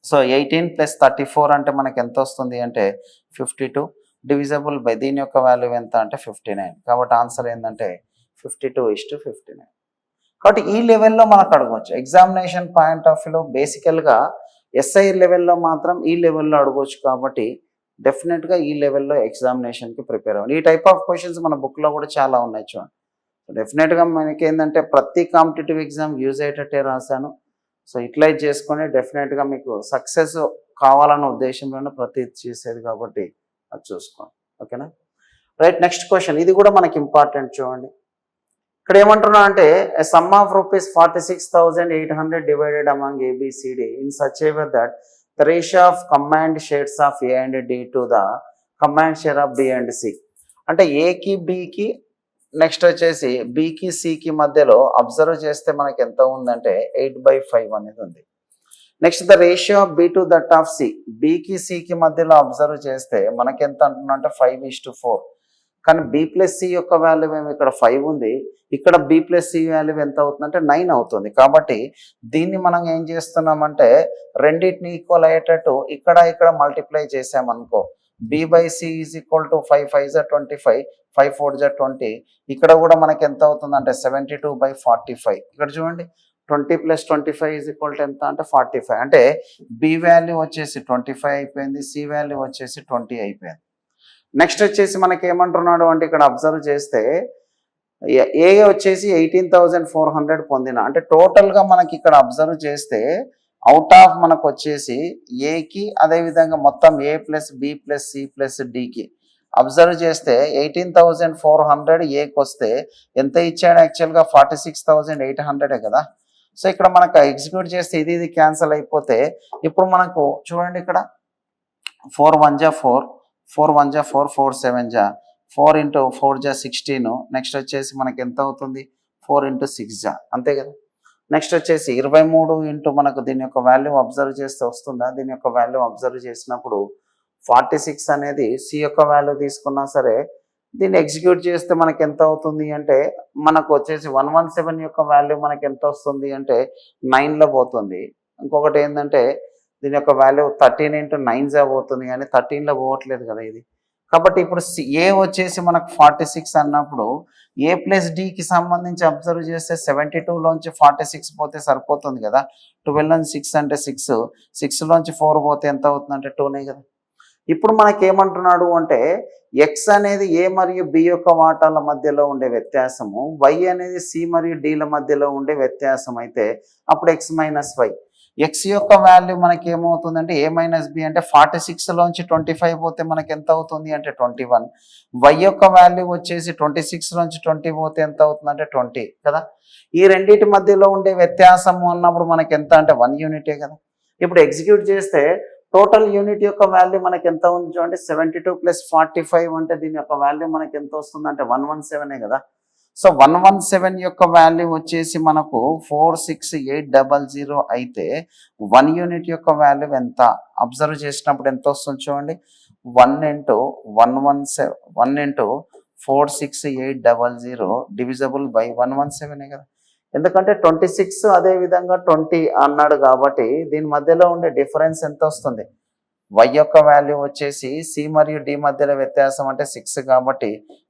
సో 18 ప్లస్ 34 అంటే మనకి ఎంత వస్తుంది అంటే 52 డివిజబుల్ బై దీని యొక్క వాల్యూ ఎంత అంటే 59. కాబట్టి ఆన్సర్ ఏంటంటే 52:59. కాబట్టి ఈ లెవెల్లో మనకు అడగవచ్చు. ఎగ్జామినేషన్ పాయింట్ ఆఫ్ వ్యూలో బేసికల్గా ఎస్ఐ లెవెల్లో మాత్రం ఈ లెవెల్లో అడగవచ్చు కాబట్టి డెఫినెట్గా ఈ లెవెల్లో ఎగ్జామినేషన్కి ప్రిపేర్ అవ్వండి. ఈ టైప్ ఆఫ్ క్వశ్చన్స్ మన బుక్లో కూడా చాలా ఉన్నాయి చూడండి. డెఫినెట్గా మనకి ఏంటంటే ప్రతి కాంపిటేటివ్ ఎగ్జామ్ యూజ్ అయ్యేటట్టే రాశాను. సో యూటిలైజ్ చేసుకొని డెఫినెట్గా మీకు సక్సెస్ కావాలన్న ఉద్దేశంలోనే ప్రతి చేసేది కాబట్టి అది చూసుకోండి. ఓకేనా. రైట్, నెక్స్ట్ క్వశ్చన్ ఇది కూడా మనకి ఇంపార్టెంట్ చూడండి. ఇక్కడ ఏమంటున్నా అంటే some of ₹46,800 divided among ABCD in such a way that the ratio of combined shares of A and D to the combined share of B and C. అంటే ఏకి బికి next వచ్చేసి బికి సికి మధ్యలో అబ్జర్వ్ చేస్తే మనకి ఎంత ఉందంటే 8/5 అనేది ఉంది. Next the ratio of B to that of C. బికి సికి మధ్యలో అబ్జర్వ్ చేస్తే మనకి ఎంత అంటున్నా అంటే 5:4. కానీ B + C యొక్క వాల్యూ ఏమి ఇక్కడ 5 ఉంది, ఇక్కడ B + C వాల్యూ ఎంత అవుతుందంటే 9 అవుతుంది. కాబట్టి దీన్ని మనం ఏం చేస్తున్నామంటే రెండింటిని ఈక్వల్ అయ్యేటట్టు ఇక్కడ మల్టిప్లై చేసామనుకో, B/C ఈజ్ ఈక్వల్ టు 5 5 = 25, 5 4 = 20. ఇక్కడ కూడా మనకి ఎంత అవుతుందంటే 72/45. ఇక్కడ చూడండి 20 + 25 = ఎంత అంటే 45. అంటే బి వాల్యూ వచ్చేసి 25 అయిపోయింది, సి వాల్యూ వచ్చేసి 20 అయిపోయింది. నెక్స్ట్ వచ్చేసి మనకి ఏమంటున్నాడు అంటే ఇక్కడ అబ్జర్వ్ చేస్తే ఏ వచ్చేసి 18,400 పొందిన, అంటే టోటల్గా మనకి ఇక్కడ అబ్జర్వ్ చేస్తే అవుట్ ఆఫ్ మనకు వచ్చేసి ఏకి అదేవిధంగా మొత్తం A plus B plus C plus డికి అబ్జర్వ్ చేస్తే 18,400 ఏకి వస్తే ఎంత ఇచ్చాడు యాక్చువల్గా 46,800 కదా. సో ఇక్కడ మనకు ఎగ్జిక్యూట్ చేస్తే ఇది క్యాన్సిల్ అయిపోతే ఇప్పుడు మనకు చూడండి ఇక్కడ 4 1 జా 4, 4 1 జా 4, 4 7 జా 4 × 4 జా 16. నెక్స్ట్ వచ్చేసి మనకి ఎంత అవుతుంది 4 × 6 జా, అంతే కదా. నెక్స్ట్ వచ్చేసి 23 మనకు దీని యొక్క వాల్యూ అబ్జర్వ్ చేస్తే వస్తుందా, దీని యొక్క వాల్యూ అబ్జర్వ్ చేసినప్పుడు 46 అనేది సి యొక్క వాల్యూ తీసుకున్నా సరే దీన్ని ఎగ్జిక్యూట్ చేస్తే మనకి ఎంత అవుతుంది అంటే మనకు వచ్చేసి 117 యొక్క వాల్యూ మనకి ఎంత వస్తుంది అంటే 9లో పోతుంది. ఇంకొకటి ఏంటంటే దీని యొక్క వాల్యూ 13 × 9 జా పోతుంది, కానీ 13లో పోవట్లేదు కదా ఇది. కాబట్టి ఇప్పుడు ఏ వచ్చేసి మనకు 46 అన్నప్పుడు ఏ ప్లస్ డికి సంబంధించి అబ్జర్వ్ చేస్తే 72లోంచి 46 పోతే సరిపోతుంది కదా. 12 నుంచి 6 అంటే 6, 6లోంచి 4 పోతే ఎంత అవుతుంది అంటే 2నే కదా. ఇప్పుడు మనకి ఏమంటున్నాడు అంటే ఎక్స్ అనేది ఏ మరియు బి యొక్క వాటాల మధ్యలో ఉండే వ్యత్యాసము, వై అనేది సి మరియు డిల మధ్యలో ఉండే వ్యత్యాసం అయితే అప్పుడు ఎక్స్ మైనస్ వై. ఎక్స్ యొక్క వాల్యూ మనకి ఏమవుతుందంటే ఏ మైనస్ బి అంటే 46లోంచి 25 పోతే మనకి ఎంత అవుతుంది అంటే 21. వై యొక్క వాల్యూ వచ్చేసి 26లోంచి 20 పోతే ఎంత అవుతుంది అంటే 20 కదా. ఈ రెండింటి మధ్యలో ఉండే వ్యత్యాసము అన్నప్పుడు మనకి ఎంత అంటే 1 యూనిటే కదా. ఇప్పుడు ఎగ్జిక్యూట్ చేస్తే టోటల్ యూనిట్ యొక్క వాల్యూ మనకి ఎంత ఉంది చూడండి 72 + 45 అంటే దీని యొక్క వాల్యూ మనకి ఎంత వస్తుంది అంటే 117 కదా. సో 117 యొక్క వాల్యూ వచ్చేసి మనకు 46800 అయితే 1 యూనిట్ యొక్క వాల్యూ ఎంత అబ్జర్వ్ చేసినప్పుడు ఎంత వస్తుంది చూడండి 1 × 46800 డివిజబుల్ బై 117 కదా. ఎందుకంటే 26 అదేవిధంగా 20 అన్నాడు కాబట్టి దీని మధ్యలో ఉండే డిఫరెన్స్ ఎంత వస్తుంది, వై యొక్క వాల్యూ వచ్చేసి సి మరియు డి మధ్యలో వ్యత్యాసం అంటే 6 కాబట్టి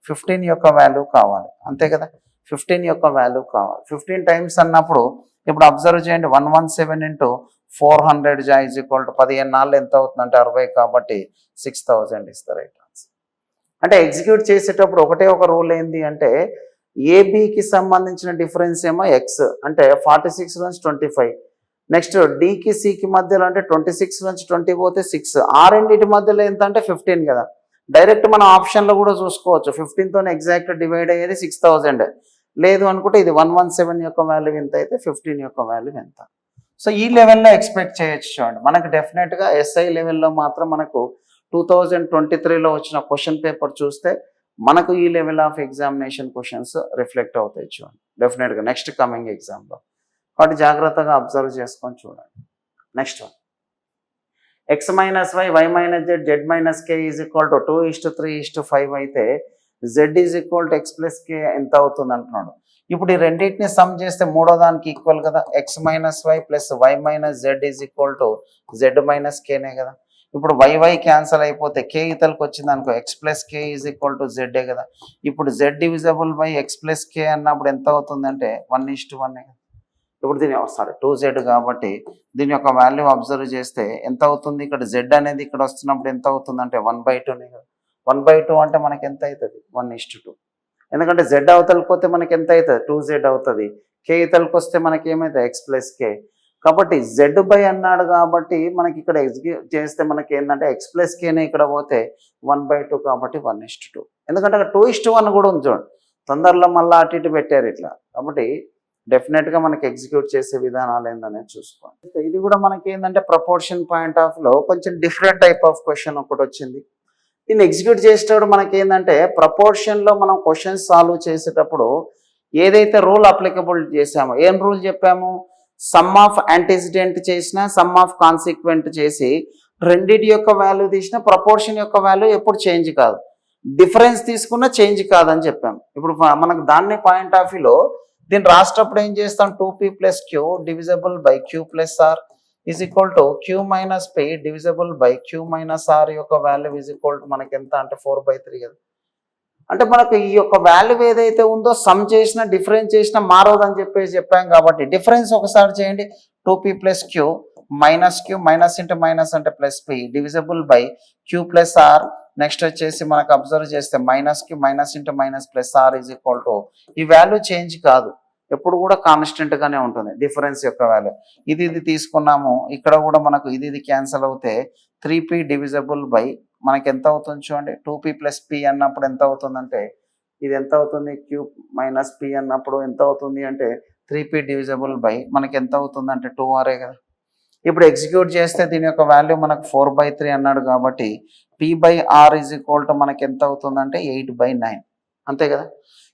15 యొక్క వాల్యూ కావాలి, అంతే కదా. 15 యొక్క వాల్యూ కావాలి. 15 టైమ్స్ అన్నప్పుడు ఇప్పుడు అబ్జర్వ్ చేయండి 117 × 400 జా = 15 నాళ్ళు ఎంత అవుతుందంటే 60 కాబట్టి 6000 ఇస్ ద రైట్ ఆన్సర్. అంటే ఎగ్జిక్యూట్ చేసేటప్పుడు ఒకటే ఒక రూల్ ఏంది అంటే ఏబికి సంబంధించిన డిఫరెన్స్ ఏమో ఎక్స్ అంటే 46 నుంచి 25, నెక్స్ట్ డికి సికి మధ్యలో అంటే 26 నుంచి 20 పోతే 6, ఆ రెండింటి మధ్యలో ఎంత అంటే 15 కదా. డైరెక్ట్ మనం ఆప్షన్లో కూడా చూసుకోవచ్చు 15తో ఎగ్జాక్ట్ డివైడ్ అయ్యేది 6000, లేదు అనుకుంటే ఇది 117 యొక్క వాల్యూ ఎంత అయితే 15 యొక్క వాల్యూ ఎంత. సో ఈ లెవెల్లో ఎక్స్పెక్ట్ చేయొచ్చు చూడండి. మనకు డెఫినెట్గా ఎస్ఐ లెవెల్లో మాత్రం మనకు 2023లో వచ్చిన క్వశ్చన్ పేపర్ చూస్తే మనకు ఈ level of examination questions reflect అవుతాయి చూడండి డెఫినెట్గా నెక్స్ట్ కమింగ్ ఎగ్జామ్లో. కాబట్టి జాగ్రత్తగా అబ్జర్వ్ చేసుకొని చూడండి. Next one x minus y y minus z z minus k is equal to 2:3:5 అయితే z is equal to x plus k ఎంత అవుతుంది అంటున్నాడు. ఇప్పుడు ఈ రెండింటిని సమ్ చేస్తే మూడో దానికి ఈక్వల్ కదా, x minus y plus y minus z is equal to z minus కేనే కదా. ఇప్పుడు వై క్యాన్సల్ అయిపోతే కే ఇతలకు వచ్చింది అనుకో x plus k is equal to జెడ్ఏ కదా. ఇప్పుడు z divisible by x plus k అన్నప్పుడు ఎంత అవుతుందంటే 1:1 కదా. ఇప్పుడు దీని 2z కాబట్టి దీని యొక్క వాల్యూ అబ్జర్వ్ చేస్తే ఎంత అవుతుంది, ఇక్కడ జెడ్ అనేది ఇక్కడ వస్తున్నప్పుడు ఎంత అవుతుంది అంటే 1/2నే కదా. 1/2 అంటే మనకి ఎంత అవుతుంది 1:2, ఎందుకంటే జెడ్ అవతలకి పోతే మనకి ఎంత అవుతుంది 2z అవుతుంది, కే ఇతలకు వస్తే మనకి ఏమవుతుంది ఎక్స్ ప్లస్ కే. కాబట్టి జెడ్ బై అన్నాడు కాబట్టి మనకి ఇక్కడ ఎగ్జిక్యూట్ చేస్తే మనకి ఏంటంటే ఎక్స్ ప్లస్ కేనే ఇక్కడ పోతే 1/2 కాబట్టి 1:2, ఎందుకంటే అక్కడ 2:1 కూడా ఉంది చూడండి. తొందరలో మళ్ళీ అటు ఇటు పెట్టారు ఇట్లా. కాబట్టి డెఫినెట్గా మనకి ఎగ్జిక్యూట్ చేసే విధానాలు ఏందనేది చూసుకోండి. ఇది కూడా మనకి ఏంటంటే ప్రపోర్షన్ పాయింట్ ఆఫ్లో కొంచెం డిఫరెంట్ టైప్ ఆఫ్ క్వశ్చన్ ఒకటి వచ్చింది. దీన్ని ఎగ్జిక్యూట్ చేసేటప్పుడు మనకి ఏంటంటే ప్రపోర్షన్లో మనం క్వశ్చన్స్ సాల్వ్ చేసేటప్పుడు ఏదైతే రూల్ అప్లికబుల్ చేసామో, ఏం రూల్ చెప్పాము, సమ్ ఆఫ్ యాంటిసిడెంట్ చేసిన సమ్ ఆఫ్ కాన్సిక్వెంట్ చేసి రెండిటి యొక్క వాల్యూ తీసిన ప్రపోర్షన్ యొక్క వాల్యూ ఎప్పుడు చేంజ్ కాదు, డిఫరెన్స్ తీసుకున్న చేంజ్ కాదని చెప్పాము. ఇప్పుడు మనకు దాన్ని పాయింట్ ఆఫ్ వ్యూలో దీన్ని రాసేటప్పుడు ఏం చేస్తాం 2p + q divisible by q + r is equal to q - p divisible by q - r యొక్క వాల్యూ ఈజ్ ఈక్వల్ టు మనకి ఎంత అంటే 4/3 కదా. అంటే మనకు ఈ యొక్క వాల్యూ ఏదైతే ఉందో సమ్ చేసినా డిఫరెన్స్ చేసినా మారదని చెప్పాం కాబట్టి డిఫరెన్స్ ఒకసారి చేయండి. 2p plus Q minus Q minus into minus అంటే plus P divisible by Q plus R. Next వచ్చేసి మనకు అబ్జర్వ్ చేస్తే minus Q minus into minus plus R is equal to ఈ వాల్యూ చేంజ్ కాదు, ఎప్పుడు కూడా కాన్స్టెంట్ గానే ఉంటుంది డిఫరెన్స్ యొక్క వాల్యూ. ఇది తీసుకున్నాము, ఇక్కడ కూడా మనకు ఇది క్యాన్సిల్ అవుతే 3p డివిజబుల్ బై మనకి ఎంత అవుతుంది చూడండి. 2p ప్లస్ పి అన్నప్పుడు ఎంత అవుతుందంటే ఇది ఎంత అవుతుంది, క్యూ మైనస్ పి అన్నప్పుడు ఎంత అవుతుంది అంటే 3p డివిజబుల్ బై మనకి ఎంత అవుతుంది అంటే 2r కదా. ఇప్పుడు ఎగ్జిక్యూట్ చేస్తే దీని యొక్క వాల్యూ మనకు 4/3 అన్నాడు కాబట్టి p/r ఈజ్ ఈక్వల్ టు మనకి ఎంత అవుతుందంటే 8/9 అంతే కదా.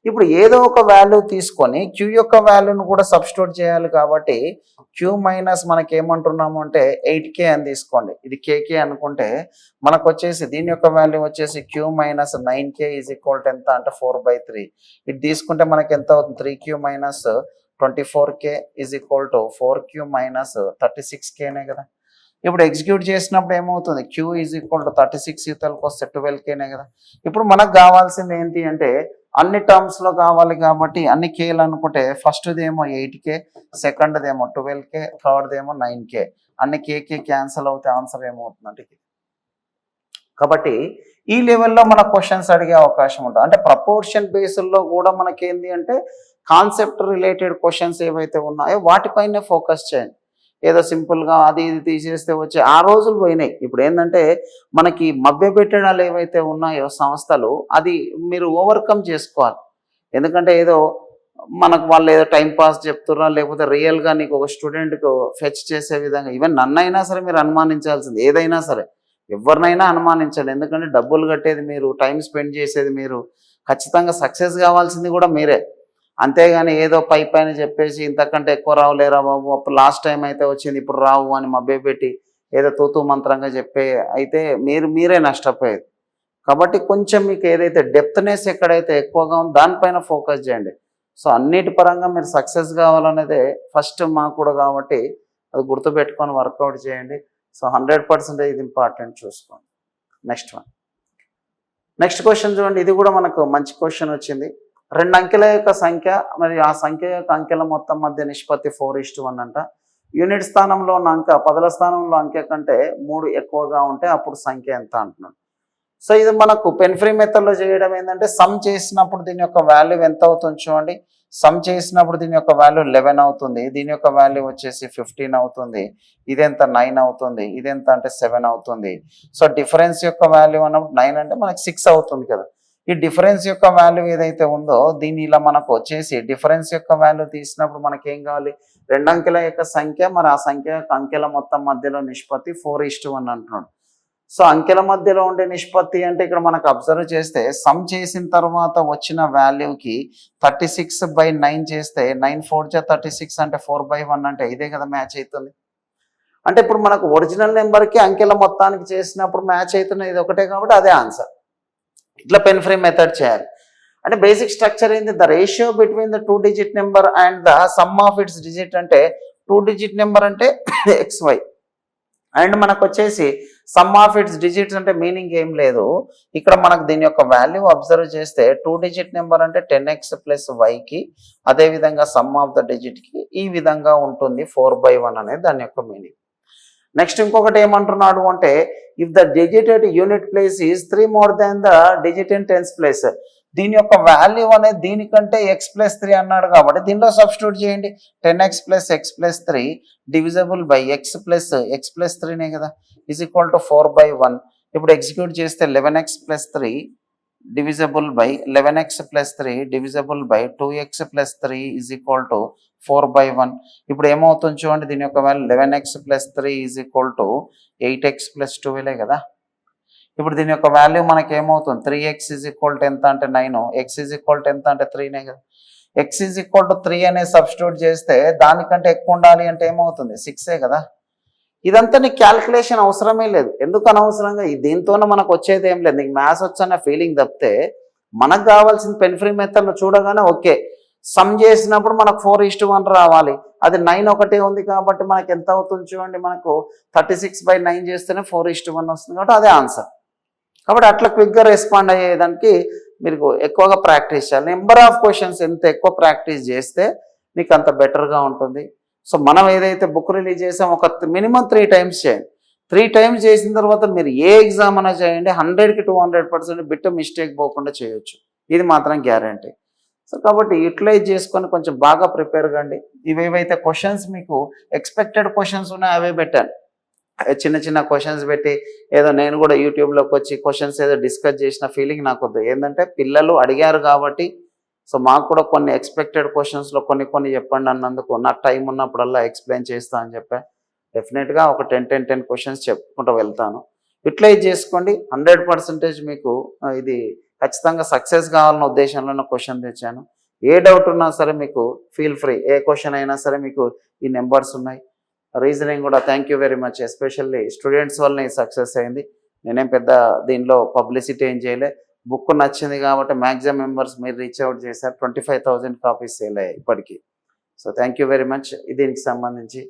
ఇప్పుడు ఏదో ఒక వాల్యూ తీసుకొని క్యూ యొక్క వాల్యూను కూడా సబ్స్టిట్యూట్ చేయాలి కాబట్టి క్యూ మైనస్ మనకి ఏమంటున్నాము అంటే 8k అని తీసుకోండి. ఇది కేకే అనుకుంటే మనకు వచ్చేసి దీని యొక్క వాల్యూ వచ్చేసి Q minus 9k is equal to ఎంత అంటే 4/3. ఇది తీసుకుంటే మనకి ఎంత అవుతుంది 3q minus 24k is equal to 4q minus 36kనే కదా. ఇప్పుడు ఎగ్జిక్యూట్ చేసినప్పుడు ఏమవుతుంది క్యూ ఈజ్ ఈక్వల్ టు 36 యూతలకు వస్తే 12kనే కదా. ఇప్పుడు మనకు కావాల్సింది ఏంటి అంటే అన్ని టర్మ్స్ లో కావాలి కాబట్టి అన్ని కేలు అనుకుంటే ఫస్ట్ది ఏమో 8k, సెకండ్ది ఏమో 12k, థర్డ్ది ఏమో 9k. అన్ని కేకే క్యాన్సిల్ అవుతే ఆన్సర్ ఏమవుతుందంటే కాబట్టి ఈ లెవెల్లో మన క్వశ్చన్స్ అడిగే అవకాశం ఉంటుంది. అంటే ప్రపోర్షన్ బేస్లో కూడా మనకేంది అంటే కాన్సెప్ట్ రిలేటెడ్ క్వశ్చన్స్ ఏవైతే ఉన్నాయో వాటిపైనే ఫోకస్ చేయండి. ఏదో సింపుల్గా అది ఇది తీసేస్తే వచ్చే ఆ రోజులు పోయినాయి. ఇప్పుడు ఏంటంటే మనకి మభ్యపెట్టడాలు ఏవైతే ఉన్నాయో సంస్థలు అది మీరు ఓవర్కమ్ చేసుకోవాలి. ఎందుకంటే ఏదో మనకు వాళ్ళు ఏదో టైం పాస్ చెప్తున్నా లేకపోతే రియల్గా నీకు ఒక స్టూడెంట్కు ఫెచ్ చేసే విధంగా ఈవెన్ నన్నైనా సరే మీరు అనుమానించాల్సింది, ఏదైనా సరే ఎవరినైనా అనుమానించండి. ఎందుకంటే డబ్బులు కట్టేది మీరు, టైం స్పెండ్ చేసేది మీరు, ఖచ్చితంగా సక్సెస్ కావాల్సింది కూడా మీరే. అంతేగాని ఏదో పైన చెప్పేసి ఇంతకంటే ఎక్కువ రావులేరా బాబు అప్పుడు లాస్ట్ టైం అయితే వచ్చింది ఇప్పుడు రావు అని మభ్యపెట్టి ఏదో తూతూ మంత్రంగా చెప్పే అయితే మీరే నష్టపోయేది. కాబట్టి కొంచెం మీకు ఏదైతే డెప్త్నెస్ ఎక్కడైతే ఎక్కువగా ఉందో దానిపైన ఫోకస్ చేయండి. సో అన్నిటి పరంగా మీరు సక్సెస్ కావాలనేదే ఫస్ట్ మాకు కూడా కాబట్టి అది గుర్తుపెట్టుకొని వర్కౌట్ చేయండి. సో 100% ఇది ఇంపార్టెంట్ చూసుకోండి. నెక్స్ట్ క్వశ్చన్ చూడండి. ఇది కూడా మనకు మంచి క్వశ్చన్ వచ్చింది. 2 అంకెల యొక్క సంఖ్య మరి ఆ సంఖ్య యొక్క అంకెల మొత్తం మధ్య నిష్పత్తి 4:1 అంట. యూనిట్ స్థానంలో ఉన్న అంకె 10ల స్థానంలో అంకె కంటే 3 ఎక్కువగా ఉంటే అప్పుడు సంఖ్య ఎంత అంటున్నాడు. సో ఇది మనకు పెన్ ఫ్రీ మెథడ్లో చేయడం ఏంటంటే సమ్ చేసినప్పుడు దీని యొక్క వాల్యూ ఎంత అవుతుంది చూడండి. సమ్ చేసినప్పుడు దీని యొక్క వాల్యూ 11 అవుతుంది, దీని యొక్క వాల్యూ వచ్చేసి 15 అవుతుంది, ఇదెంత 9 అవుతుంది, ఇదెంత అంటే 7 అవుతుంది. సో డిఫరెన్స్ యొక్క వాల్యూ అన్నప్పుడు 9 అంటే మనకు 6 అవుతుంది కదా. ఈ డిఫరెన్స్ యొక్క వాల్యూ ఏదైతే ఉందో దీన్ని ఇలా మనకు వచ్చేసి డిఫరెన్స్ యొక్క వాల్యూ తీసినప్పుడు మనకి ఏం కావాలి 2 అంకెల యొక్క సంఖ్య మరి ఆ సంఖ్య యొక్క అంకెల మొత్తం మధ్యలో నిష్పత్తి 4:1 అంటున్నాడు. సో అంకెల మధ్యలో ఉండే నిష్పత్తి అంటే ఇక్కడ మనకు అబ్జర్వ్ చేస్తే సమ్ చేసిన తర్వాత వచ్చిన వాల్యూకి 36/9 చేస్తే 9 4 36 అంటే 4/1 అంటే ఇదే కదా మ్యాచ్ అవుతుంది. అంటే ఇప్పుడు మనకు ఒరిజినల్ నెంబర్కి అంకెల మొత్తానికి చేసినప్పుడు మ్యాచ్ అవుతున్నది ఇది ఒకటే కాబట్టి అదే ఆన్సర్. ఇట్లా పెన్ ఫ్రీ మెథడ్ చేయాలి. అంటే బేసిక్ స్ట్రక్చర్ ఏంది the ratio between the 2 digit number and the sum of it's digit అంటే 2 డిజిట్ నెంబర్ అంటే XY అండ్ మనకు వచ్చేసి సమ్ ఆఫ్ ఇట్స్ డిజిట్స్ అంటే మీనింగ్ ఏం లేదు. ఇక్కడ మనకు దీని యొక్క వాల్యూ అబ్జర్వ్ చేస్తే 2 డిజిట్ నెంబర్ అంటే 10x ప్లస్ వైకి అదేవిధంగా సమ్ ఆఫ్ ద డిజిట్కి ఈ విధంగా ఉంటుంది 4/1 అనేది దాని యొక్క మీనింగ్. నెక్స్ట్ ఇంకొకటి ఏమంటున్నాడు అంటే if the digit at unit place is 3 more than the digit in tens place. దీని యొక్క వాల్యూ అనేది దీనికంటే x+3 అన్నాడు కాబట్టి దీనిలో సబ్స్టిట్యూట్ చేయండి. 10x plus x+3 divisible by x+3నే కదా ఈజ్ ఈక్వల్ టు 4/1. ఇప్పుడు ఎగ్జిక్యూట్ చేస్తే 11x plus 3 divisible by 11x+3 divisible by 2x+3 is equal to 4/1. ఇప్పుడు ఏమవుతుంది చూడండి దీని యొక్క value 11x+3 is equal to 8x+12 కదా. ఇప్పుడు దీని యొక్క వాల్యూ మనకి ఏమవుతుంది 3x ఈజ్ ఈక్వల్ టు ఎంత అంటే 9, x ఈజ్ ఈక్వల్ టు ఎంత అంటే 3నే కదా. x ఈజ్ ఈక్వల్ టు 3 అనే సబ్స్టిట్యూట్ చేస్తే దానికంటే ఎక్కువ ఉండాలి అంటే ఏమవుతుంది 6ఏ కదా. ఇదంతా నీకు క్యాల్కులేషన్ అవసరమే లేదు. ఎందుకు అనవసరంగా దీంతోనే మనకు వచ్చేది ఏం లేదు. నీకు మ్యాథ్స్ వచ్చన్న ఫీలింగ్ తప్పితే మనకు కావాల్సిన పెన్ ఫ్రీ మెథడ్లో చూడగానే ఓకే సమ్ చేసినప్పుడు మనకు 4:1 రావాలి. అది 9 ఒకటే ఉంది కాబట్టి మనకి ఎంత అవుతుంది చూడండి మనకు 36/9 చేస్తేనే 4:1 వస్తుంది కాబట్టి అదే ఆన్సర్. కాబట్టి అట్లా క్విక్గా రెస్పాండ్ అయ్యేదానికి మీరు ఎక్కువగా ప్రాక్టీస్ చేయాలి. నెంబర్ ఆఫ్ క్వశ్చన్స్ ఎంత ఎక్కువ ప్రాక్టీస్ చేస్తే మీకు అంత బెటర్గా ఉంటుంది. సో మనం ఏదైతే బుక్ రిలీజ్ చేసాం ఒక మినిమం 3 టైమ్స్ చేయండి. 3 టైమ్స్ చేసిన తర్వాత మీరు ఏ ఎగ్జామ్ అయినా చేయండి 100కి 200% బిట్ మిస్టేక్ పోకుండా చేయొచ్చు. ఇది మాత్రం గ్యారంటీ. సో కాబట్టి యూటిలైజ్ చేసుకొని కొంచెం బాగా ప్రిపేర్ కండి. ఇవేవైతే క్వశ్చన్స్ మీకు ఎక్స్పెక్టెడ్ క్వశ్చన్స్ ఉన్నాయో అవే పెట్టాను. చిన్న చిన్న క్వశ్చన్స్ పెట్టి ఏదో నేను కూడా యూట్యూబ్లోకి వచ్చి క్వశ్చన్స్ ఏదో డిస్కస్ చేసిన ఫీలింగ్ నాకు వద్దు. ఏంటంటే పిల్లలు అడిగారు కాబట్టి సో మాకు కూడా కొన్ని ఎక్స్పెక్టెడ్ క్వశ్చన్స్లో కొన్ని చెప్పండి అన్నందుకు నాకు టైం ఉన్నప్పుడల్లా ఎక్స్ప్లెయిన్ చేస్తా అని చెప్పా. డెఫినెట్గా ఒక 10 క్వశ్చన్స్ చెప్పుకుంటూ వెళ్తాను. యూటిలైజ్ చేసుకోండి. 100% మీకు ఇది ఖచ్చితంగా సక్సెస్ కావాలన్న ఉద్దేశంలో క్వశ్చన్ తెచ్చాను. ఏ డౌట్ ఉన్నా సరే మీకు ఫీల్ ఫ్రీ. ఏ క్వశ్చన్ అయినా సరే మీకు ఈ నెంబర్స్ ఉన్నాయి. రీజనింగ్ కూడా thank you very much. Especially students వల్లనే సక్సెస్ అయింది. నేనేం పెద్ద దీనిలో పబ్లిసిటీ ఏం చేయలే. బుక్ నచ్చింది కాబట్టి మ్యాక్సిమం మెంబర్స్ మీరు రీచ్ అవుట్ చేశారు. 25,000 కాపీస్ సేల్ అయ్యాయి ఇప్పటికీ. So thank you very much. దీనికి సంబంధించి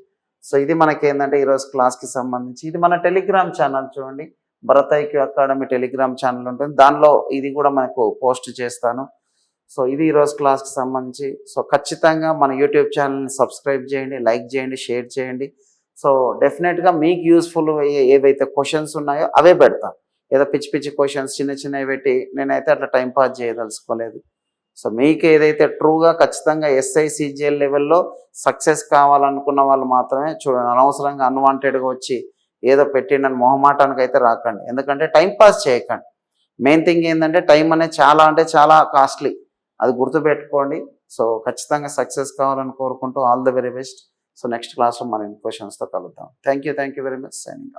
సో ఇది మనకి ఏంటంటే ఈరోజు క్లాస్కి సంబంధించి ఇది మన టెలిగ్రామ్ ఛానల్ చూడండి. Bharat IQ academy Telegram channel ఉంటుంది. దానిలో ఇది కూడా మనకు పోస్ట్ చేస్తాను. సో ఇది ఈరోజు క్లాస్కి సంబంధించి. సో ఖచ్చితంగా మన యూట్యూబ్ ఛానల్ని సబ్స్క్రైబ్ చేయండి, లైక్ చేయండి, షేర్ చేయండి. సో డెఫినెట్గా మీకు యూస్ఫుల్ ఏవైతే క్వశ్చన్స్ ఉన్నాయో అవే పెడతాను. ఏదో పిచ్చి క్వశ్చన్స్ చిన్నవి పెట్టి నేనైతే అట్లా టైంపాస్ చేయదలుచుకోలేదు. సో మీకు ఏదైతే ట్రూగా ఖచ్చితంగా ఎస్ఐ సిజిఎల్ లెవెల్లో సక్సెస్ కావాలనుకున్న వాళ్ళు మాత్రమే చూడండి. అనవసరంగా అన్వాంటెడ్గా వచ్చి ఏదో పెట్టిండని మొహమాటానికి అయితే రాకండి. ఎందుకంటే టైంపాస్ చేయకండి. మెయిన్ థింగ్ ఏంటంటే టైం అనేది చాలా అంటే చాలా కాస్ట్లీ. అది గుర్తుపెట్టుకోండి. సో ఖచ్చితంగా సక్సెస్ కావాలని కోరుకుంటూ all the very best. So next క్లాస్లో మనం క్వశ్చన్స్తో కలుద్దాం. Thank you very much. Signing off.